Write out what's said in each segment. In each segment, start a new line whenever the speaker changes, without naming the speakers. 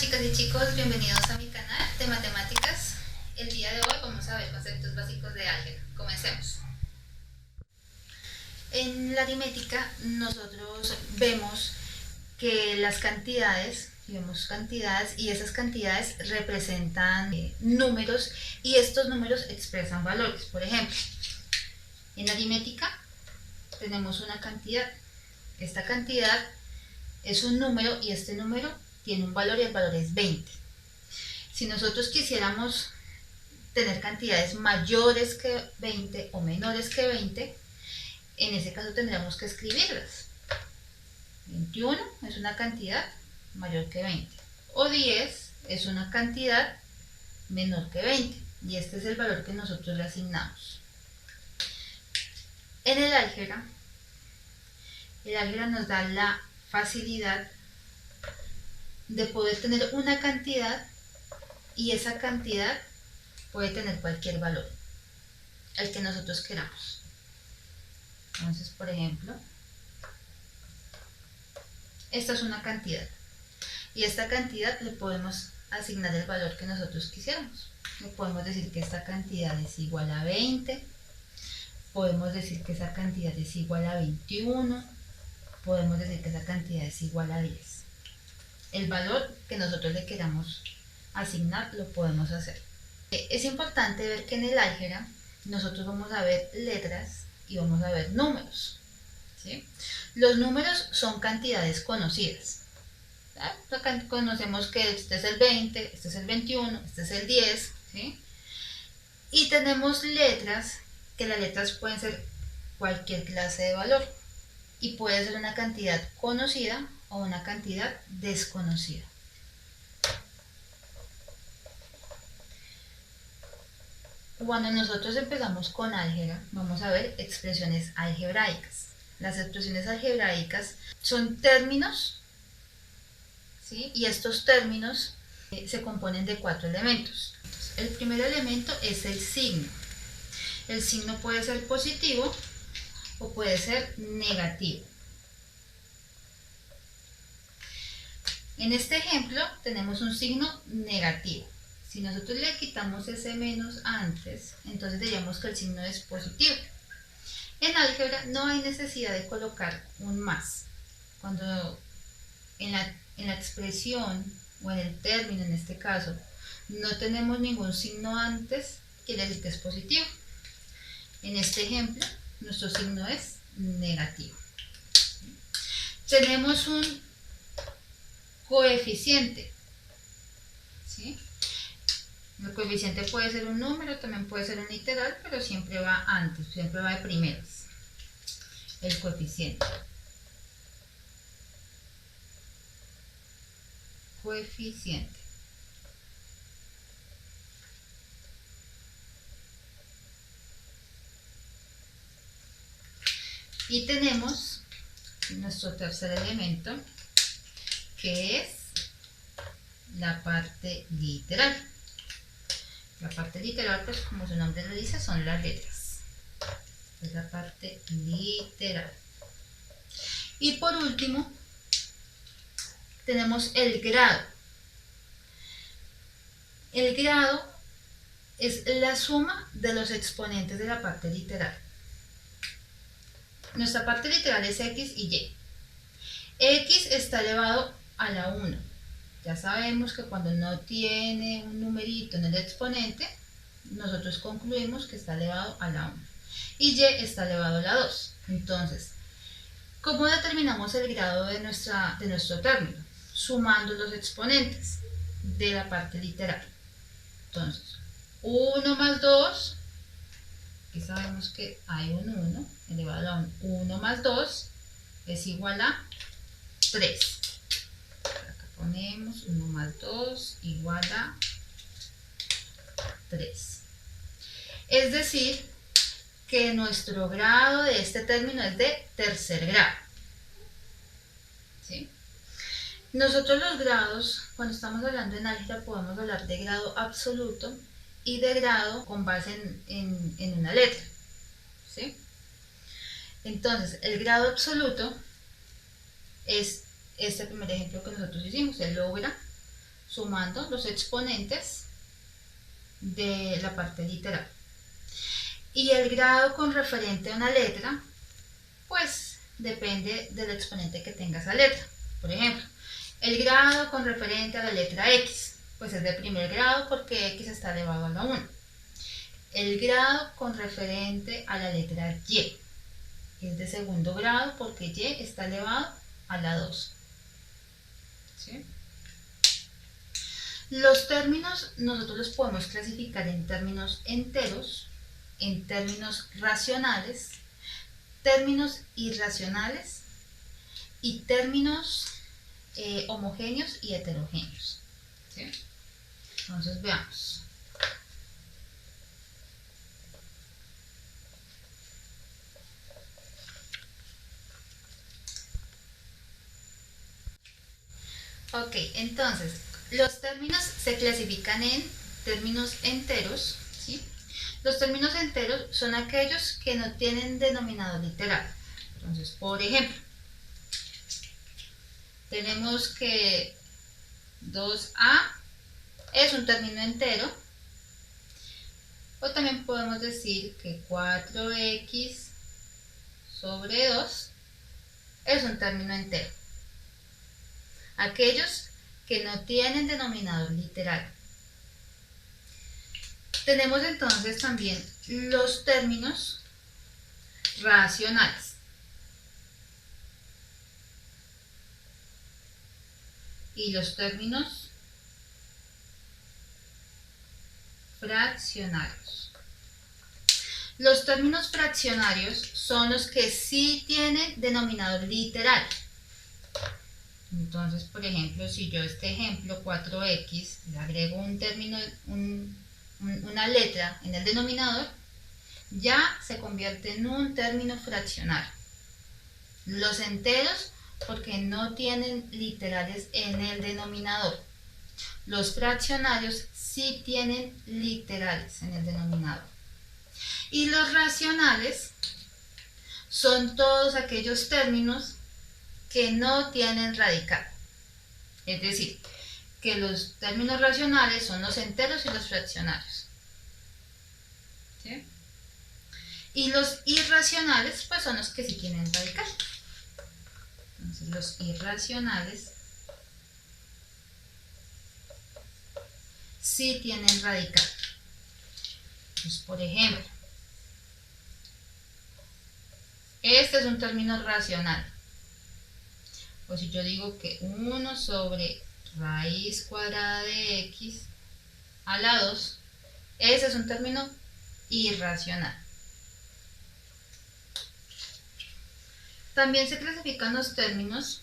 chicas y chicos, bienvenidos a mi canal de matemáticas. El día de hoy vamos a ver conceptos básicos de álgebra. Comencemos. En la aritmética nosotros vemos que las cantidades, y esas cantidades representan números y estos números expresan valores. Por ejemplo, en la aritmética tenemos una cantidad. Esta cantidad es un número y este número tiene un valor y el valor es 20. Si nosotros quisiéramos tener cantidades mayores que 20 o menores que 20, en ese caso tendríamos que escribirlas. 21 es una cantidad mayor que 20, o 10 es una cantidad menor que 20, y este es el valor que nosotros le asignamos. En el álgebra nos da la facilidad de poder tener una cantidad y esa cantidad puede tener cualquier valor, el que nosotros queramos. Entonces, por ejemplo, esta es una cantidad y esta cantidad le podemos asignar el valor que nosotros quisiéramos. Le podemos decir que esta cantidad es igual a 20, podemos decir que esa cantidad es igual a 21, podemos decir que esa cantidad es igual a 10. El valor que nosotros le queramos asignar lo podemos hacer. Es importante ver que en el álgebra nosotros vamos a ver letras y vamos a ver números, ¿sí? Los números son cantidades conocidas. Conocemos que este es el 20, este es el 21, este es el 10, ¿sí? Y tenemos letras, que las letras pueden ser cualquier clase de valor y puede ser una cantidad conocida o una cantidad desconocida. Cuando nosotros empezamos con álgebra, vamos a ver expresiones algebraicas. Las expresiones algebraicas son términos, ¿sí? Y estos términos se componen de 4 elementos. Entonces, el primer elemento es el signo. El signo puede ser positivo o puede ser negativo. En este ejemplo tenemos un signo negativo. Si nosotros le quitamos ese menos antes, entonces diríamos que el signo es positivo. En álgebra no hay necesidad de colocar un más. Cuando en la expresión o en el término, en este caso, no tenemos ningún signo antes, quiere decir que es positivo. En este ejemplo, nuestro signo es negativo. Tenemos un coeficiente, ¿sí? El coeficiente puede ser un número, también puede ser un literal, pero siempre va antes, siempre va de primeras. El coeficiente. Coeficiente. Y tenemos nuestro tercer elemento, que es la parte literal. La parte literal, pues como su nombre lo dice, son las letras. Es la parte literal. Y por último, tenemos el grado. El grado es la suma de los exponentes de la parte literal. Nuestra parte literal es X y Y. X está elevado a la 1. Ya sabemos que cuando no tiene un numerito en el exponente, nosotros concluimos que está elevado a la 1. Y Y está elevado a la 2. Entonces, ¿cómo determinamos el grado de nuestro término? Sumando los exponentes de la parte literal. Entonces, 1 más 2, aquí sabemos que hay un 1 elevado a la 1. 1 más 2 es igual a 3. Ponemos 1 más 2 igual a 3. Es decir, que nuestro grado de este término es de tercer grado. ¿Sí? Nosotros los grados, cuando estamos hablando en álgebra, podemos hablar de grado absoluto y de grado con base en una letra. ¿Sí? Entonces, el grado absoluto es este primer ejemplo que nosotros hicimos. Él logra sumando los exponentes de la parte literal. Y el grado con referente a una letra, pues depende del exponente que tenga esa letra. Por ejemplo, el grado con referente a la letra X, pues es de primer grado porque X está elevado a la 1. El grado con referente a la letra Y es de segundo grado porque Y está elevado a la 2. ¿Sí? Los términos nosotros los podemos clasificar en términos enteros, en términos racionales, términos irracionales y términos homogéneos y heterogéneos. ¿Sí? Entonces veamos. Ok, entonces los términos se clasifican en términos enteros, ¿sí? Los términos enteros son aquellos que no tienen denominador literal. Entonces, por ejemplo, tenemos que 2a es un término entero, o también podemos decir que 4x sobre 2 es un término entero. Aquellos que no tienen denominador literal. Tenemos entonces también los términos racionales. Y los términos fraccionarios. Los términos fraccionarios son los que sí tienen denominador literal. Entonces, por ejemplo, si yo a este ejemplo 4x le agrego un término, una letra en el denominador, ya se convierte en un término fraccionario. Los enteros porque no tienen literales en el denominador. Los fraccionarios sí tienen literales en el denominador. Y los racionales son todos aquellos términos que no tienen radical. Es decir, que los términos racionales son los enteros y los fraccionarios. ¿Sí? Y los irracionales pues son los que sí tienen radical. Entonces los irracionales sí tienen radical. Entonces, por ejemplo, este es un término racional. O si yo digo que 1 sobre raíz cuadrada de x a la 2, ese es un término irracional. También se clasifican los términos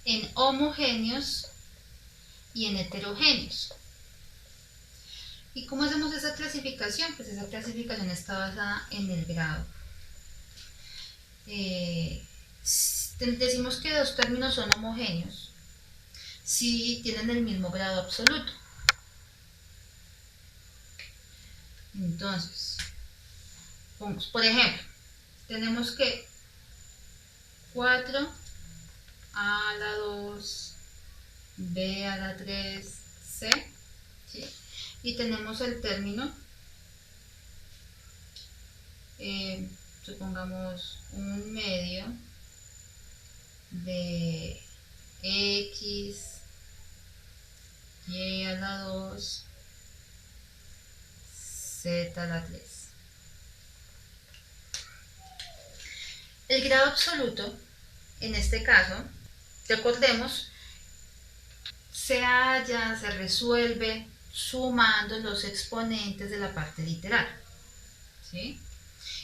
en homogéneos y en heterogéneos. ¿Y cómo hacemos esa clasificación? Pues esa clasificación está basada en el grado. Decimos que dos términos son homogéneos si tienen el mismo grado absoluto. Entonces, por ejemplo, tenemos que 4 a la 2, b a la 3, c, ¿sí? Y tenemos el término, supongamos un medio de x, y a la 2, z a la 3. El grado absoluto, en este caso, recordemos, se halla, se resuelve sumando los exponentes de la parte literal. ¿Sí?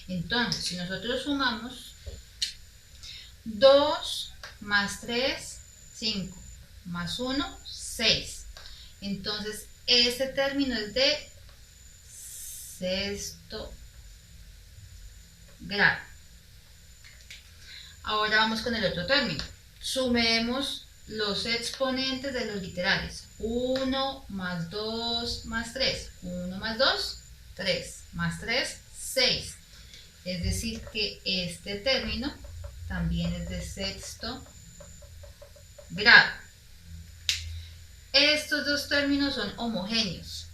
Entonces, si nosotros sumamos 2 más 3, 5, más 1, 6. Entonces, este término es de sexto grado. Ahora vamos con el otro término. Sumemos los exponentes de los literales. 1 más 2 más 3. 1 más 2, 3. Más 3, 6. Es decir que este término también es de sexto grado. estos dos términos son homogéneos.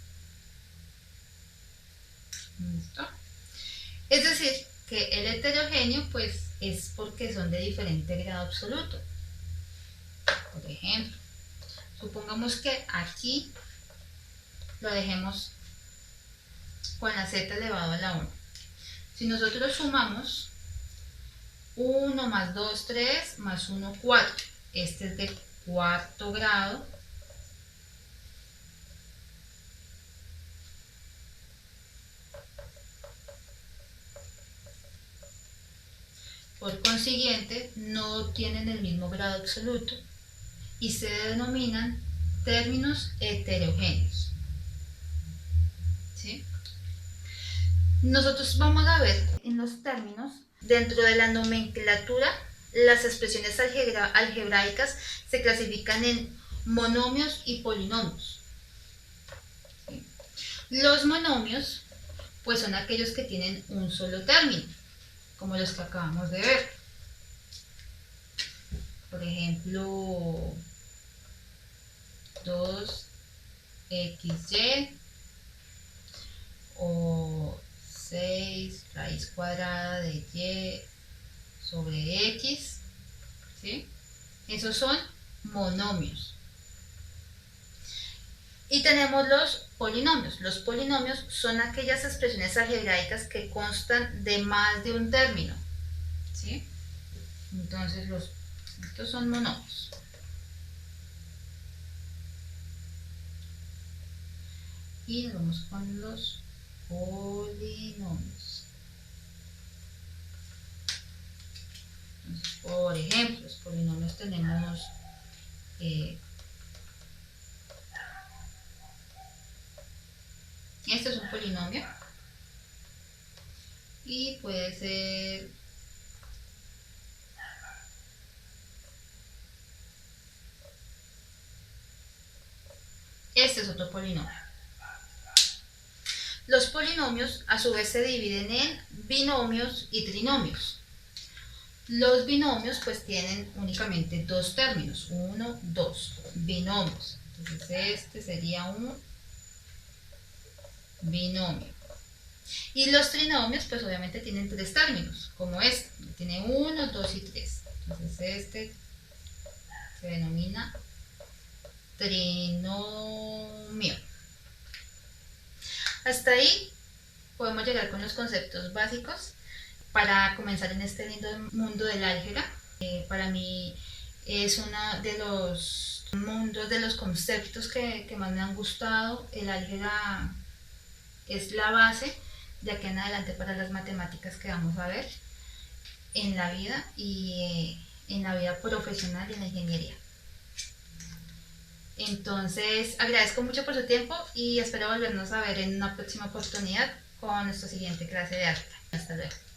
¿Listo? Es decir, que el heterogéneo pues es porque son de diferente grado absoluto. Por ejemplo, supongamos que aquí lo dejemos con la z elevado a la 1. Si nosotros sumamos 1 más 2, 3, más 1, 4. Este es de cuarto grado. Por consiguiente, no tienen el mismo grado absoluto y se denominan términos heterogéneos. ¿Sí? Nosotros vamos a ver en los términos, dentro de la nomenclatura, las expresiones algebraicas se clasifican en monomios y polinomios. ¿Sí? Los monomios pues son aquellos que tienen un solo término, como los que acabamos de ver. Por ejemplo, 2xy o 6 raíz cuadrada de y sobre x, ¿sí? Esos son monomios. Y tenemos los polinomios. Los polinomios son aquellas expresiones algebraicas que constan de más de un término, ¿sí? Entonces estos son monomios. Y nos vamos con los polinomios. Entonces, por ejemplo, los polinomios tenemos este es un polinomio y puede ser este es otro polinomio. Los polinomios a su vez se dividen en binomios y trinomios. Los binomios pues tienen únicamente dos términos, 1, 2, binomios. Entonces este sería un binomio. Y los trinomios pues obviamente tienen tres términos, como este, tiene 1, 2 y 3. Entonces este se denomina trinomio. Hasta ahí podemos llegar con los conceptos básicos para comenzar en este lindo mundo del álgebra. Para mí es uno de los mundos, de los conceptos que más me han gustado. El álgebra es la base de aquí en adelante para las matemáticas que vamos a ver en la vida y en la vida profesional y en la ingeniería. Entonces agradezco mucho por su tiempo y espero volvernos a ver en una próxima oportunidad con nuestra siguiente clase de álgebra. Hasta luego.